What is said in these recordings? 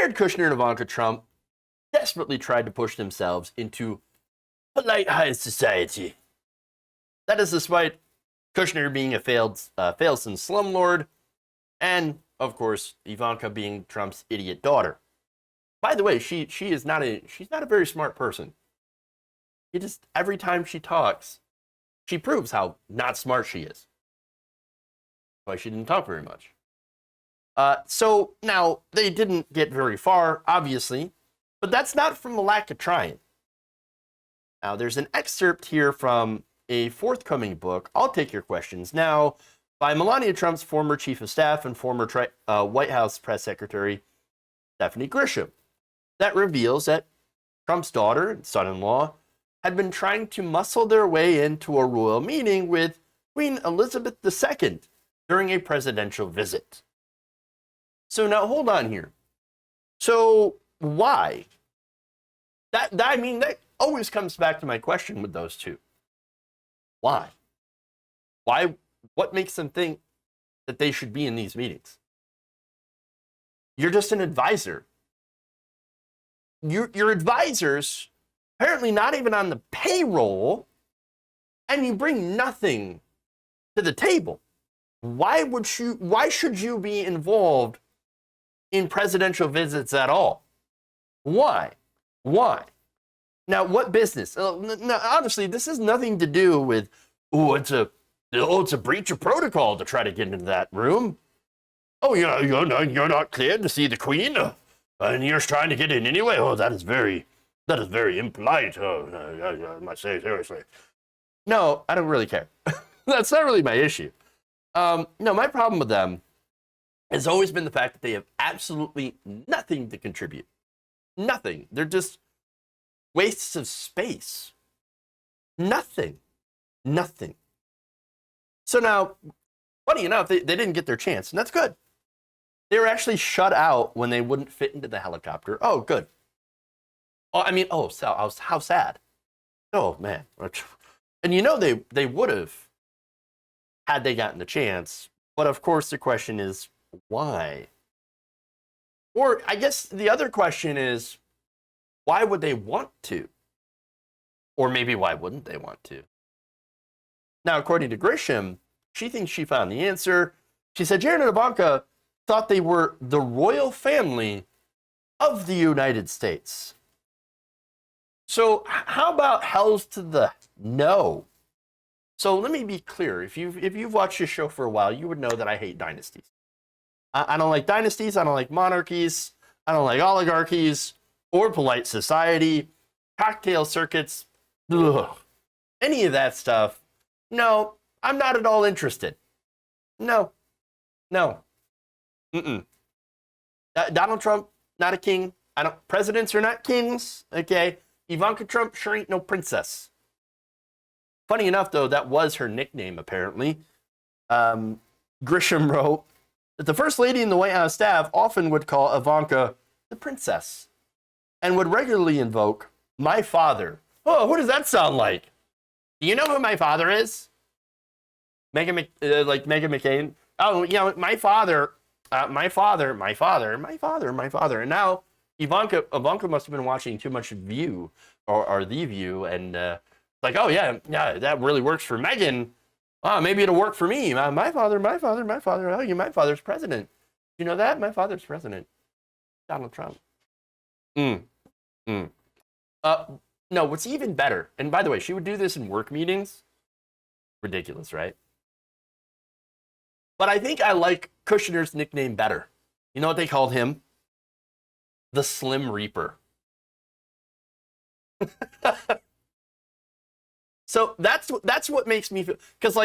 Jared Kushner and Ivanka Trump desperately tried to push themselves into polite high society. That is despite Kushner being a failed slumlord, and of course Ivanka being Trump's idiot daughter. By the way, she's not a very smart person. She just, every time she talks, she proves how not smart she is. Why she didn't talk very much. So now they didn't get very far, obviously, but that's not from a lack of trying. Now there's an excerpt here from a forthcoming book, I'll Take Your Questions Now, by Melania Trump's former chief of staff and former White House press secretary, Stephanie Grisham, that reveals that Trump's daughter and son-in-law had been trying to muscle their way into a royal meeting with Queen Elizabeth II during a presidential visit. So now hold on here. So why? That always comes back to my question with those two. Why? What makes them think that they should be in these meetings? You're just an advisor. Your advisors apparently not even on the payroll, and you bring nothing to the table. Why should you be involved in presidential visits at all? Why? Now, what business? Now, honestly, this has nothing to do with, it's a breach of protocol to try to get into that room. Oh, you're not cleared to see the Queen, and you're trying to get in anyway. Oh, that is very impolite. I must say, seriously. No, I don't really care. That's not really my issue. No, my problem with them has always been the fact that they have absolutely nothing to contribute. Nothing. They're just wastes of space. Nothing. So now, funny enough, they didn't get their chance, and that's good. They were actually shut out when they wouldn't fit into the helicopter. Oh, good. Oh, how sad. Oh, man. And they would have had they gotten the chance. But of course, the question is, why? Or I guess the other question is, why would they want to? Or maybe why wouldn't they want to? Now, according to Grisham, she thinks she found the answer. She said Jared and Ivanka thought they were the royal family of the United States. So how about hells to the no? So let me be clear. If you've watched this show for a while, you would know that I hate dynasties. I don't like dynasties. I don't like monarchies. I don't like oligarchies or polite society, cocktail circuits, any of that stuff. No, I'm not at all interested. No. Donald Trump, not a king. Presidents are not kings. Okay. Ivanka Trump sure ain't no princess. Funny enough, though, that was her nickname, apparently. Grisham wrote that the First Lady and the White House staff often would call Ivanka the princess and would regularly invoke my father. Oh, what does that sound like? Do you know who my father is? Meghan McCain? Oh, my father. And now Ivanka must have been watching too much View or The View, and oh yeah, that really works for Meghan. Oh, maybe it'll work for me. My father. Oh, my father's president. You know that? My father's president. Donald Trump. No, what's even better, and by the way, she would do this in work meetings. Ridiculous, right? But I think I like Kushner's nickname better. You know what they called him? The Slim Reaper. So that's what makes me feel, because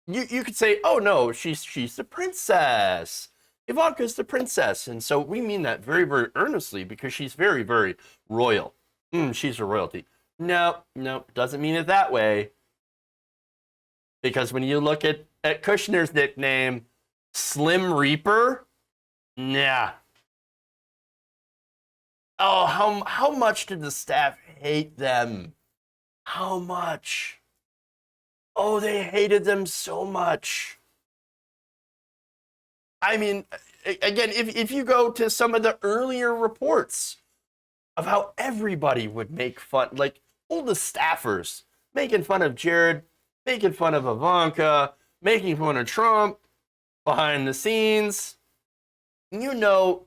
you could say, oh no, she's the princess. Ivanka's the princess, and so we mean that very, very earnestly because she's very, very royal. She's a royalty. No, doesn't mean it that way. Because when you look at Kushner's nickname, Slim Reaper, nah. Oh, how much did the staff hate them? How much? Oh, they hated them so much. I mean, again, if you go to some of the earlier reports of how everybody would make fun, like all the staffers making fun of Jared, making fun of Ivanka, making fun of Trump behind the scenes, you know,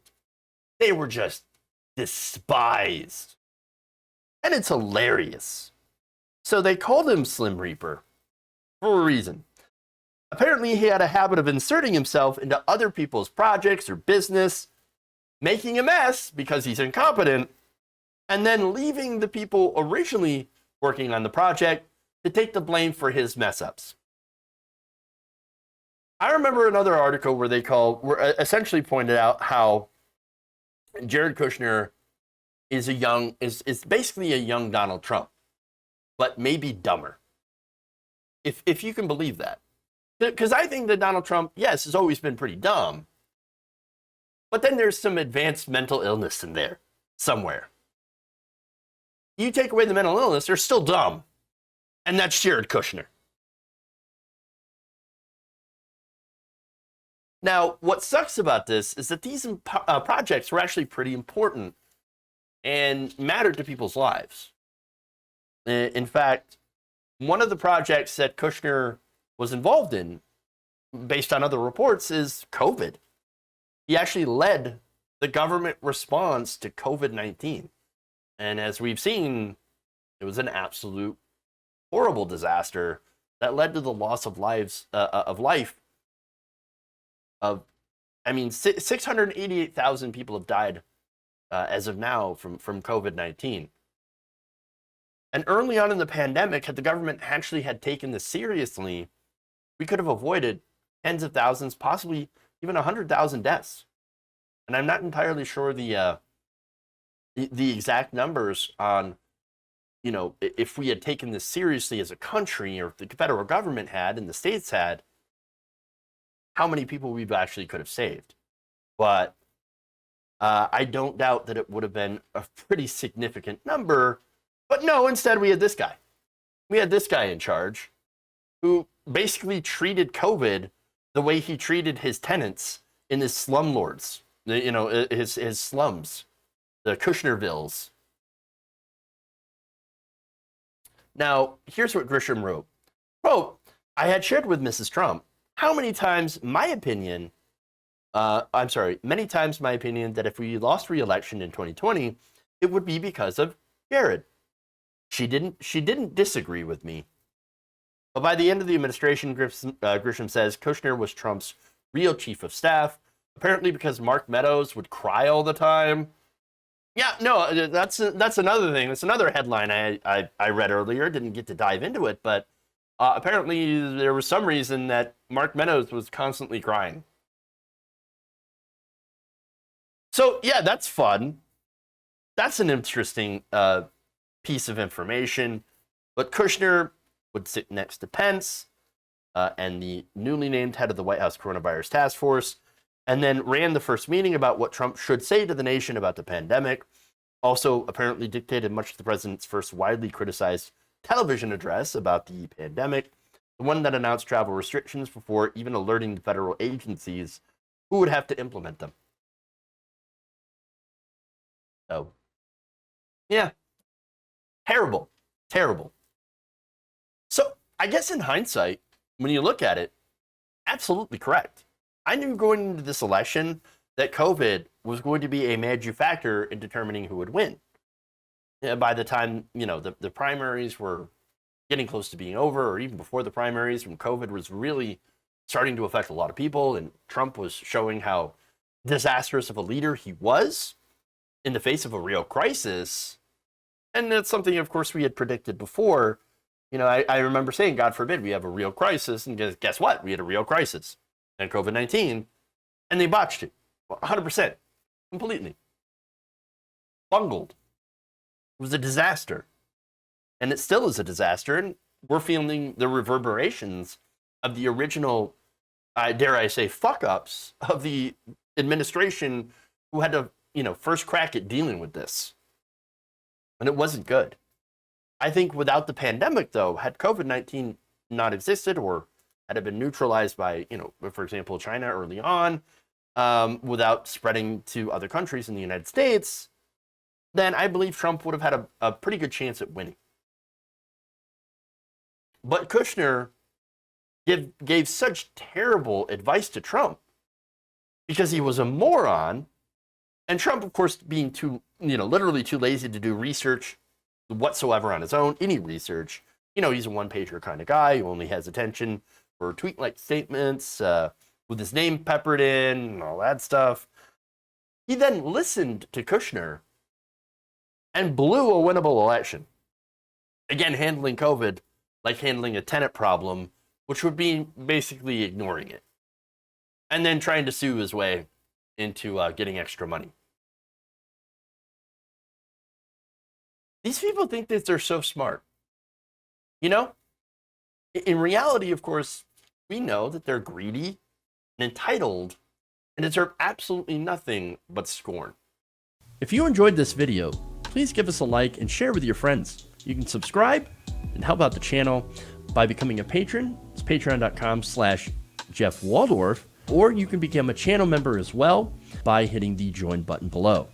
they were just despised. And it's hilarious. So they called him Slim Reaper for a reason. Apparently, he had a habit of inserting himself into other people's projects or business, making a mess because he's incompetent, and then leaving the people originally working on the project to take the blame for his mess ups. I remember another article where they essentially pointed out how Jared Kushner is basically a young Donald Trump, but maybe dumber. If you can believe that. Because I think that Donald Trump, yes, has always been pretty dumb, but then there's some advanced mental illness in there somewhere. You take away the mental illness, they're still dumb. And that's Jared Kushner. Now, what sucks about this is that these projects were actually pretty important and mattered to people's lives. In fact, one of the projects that Kushner was involved in, based on other reports, is COVID. He actually led the government response to COVID-19. And as we've seen, it was an absolute horrible disaster that led to the loss of life. 688,000 people have died as of now from COVID-19. And early on in the pandemic, had the government actually had taken this seriously, we could have avoided tens of thousands, possibly even 100,000 deaths. And I'm not entirely sure the exact numbers on, if we had taken this seriously as a country, or if the federal government had and the states had, how many people we actually could have saved. But I don't doubt that it would have been a pretty significant number. But no, instead we had this guy. We had this guy in charge who basically treated COVID the way he treated his tenants in his slumlords, his slums, the Kushnervilles. Now, here's what Grisham wrote. Quote, I had shared with Mrs. Trump many times my opinion that if we lost re-election in 2020, it would be because of Jared. She didn't disagree with me. But by the end of the administration, Grisham says Kushner was Trump's real chief of staff, apparently because Mark Meadows would cry all the time. Yeah, no, that's another thing. That's another headline I read earlier. Didn't get to dive into it, but apparently there was some reason that Mark Meadows was constantly crying. So yeah, that's fun. That's an interesting piece of information. But Kushner would sit next to Pence and the newly named head of the White House Coronavirus Task Force, and then ran the first meeting about what Trump should say to the nation about the pandemic. Also, apparently dictated much of the president's first widely criticized television address about the pandemic, the one that announced travel restrictions before even alerting the federal agencies who would have to implement them. So, yeah, terrible. So, I guess in hindsight, when you look at it, absolutely correct. I knew going into this election that COVID was going to be a major factor in determining who would win. By the time, the primaries were getting close to being over, or even before the primaries, when COVID was really starting to affect a lot of people, and Trump was showing how disastrous of a leader he was in the face of a real crisis. And that's something, of course, we had predicted before. I remember saying, God forbid, we have a real crisis. And guess what? We had a real crisis. And COVID-19. And they botched it. 100%. Completely. Bungled. It was a disaster. And it still is a disaster. And we're feeling the reverberations of the original, dare I say, fuck-ups of the administration who had to, first crack at dealing with this. And it wasn't good. I think without the pandemic, though, had COVID-19 not existed, or had it been neutralized by, for example, China early on, without spreading to other countries in the United States, then I believe Trump would have had a pretty good chance at winning. But Kushner gave such terrible advice to Trump because he was a moron. And Trump, of course, being literally too lazy to do research whatsoever on his own, any research. He's a one-pager kind of guy who only has attention for tweet-like statements with his name peppered in and all that stuff. He then listened to Kushner and blew a winnable election. Again, handling COVID like handling a tenant problem, which would be basically ignoring it. And then trying to sue his way into getting extra money. These people think that they're so smart. In reality, of course, we know that they're greedy and entitled and deserve absolutely nothing but scorn. If you enjoyed this video, please give us a like and share with your friends. You can subscribe and help out the channel by becoming a patron. It's patreon.com/Jeff Waldorf, or you can become a channel member as well by hitting the join button below.